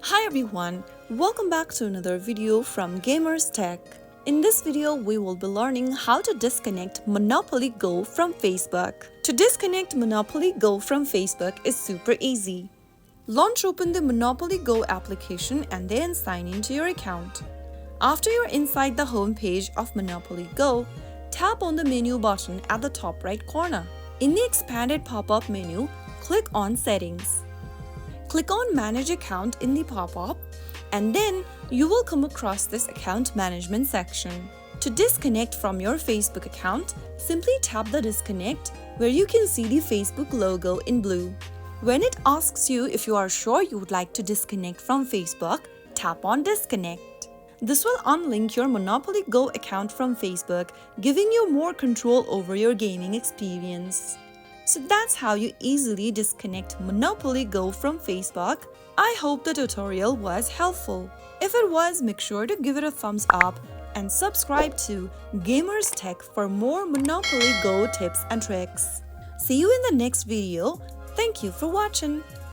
Hi everyone, welcome back to another video from Gamers Tech. In this video, we will be learning how to disconnect Monopoly Go from Facebook. To disconnect Monopoly Go from Facebook is super easy. Launch open the Monopoly Go application and then sign into your account. After you're inside the home page of Monopoly Go, tap on the menu button at the top right corner. In the expanded pop-up menu, click on Settings. Click on Manage Account in the pop-up, and then you will come across this Account Management section. To disconnect from your Facebook account, simply tap the Disconnect where you can see the Facebook logo in blue. When it asks you if you are sure you would like to disconnect from Facebook, tap on Disconnect. This will unlink your Monopoly Go account from Facebook, giving you more control over your gaming experience. So that's how you easily disconnect Monopoly Go from Facebook. I hope the tutorial was helpful. If it was, make sure to give it a thumbs up and subscribe to Gamers Tech for more Monopoly Go tips and tricks. See you in the next video. Thank you for watching.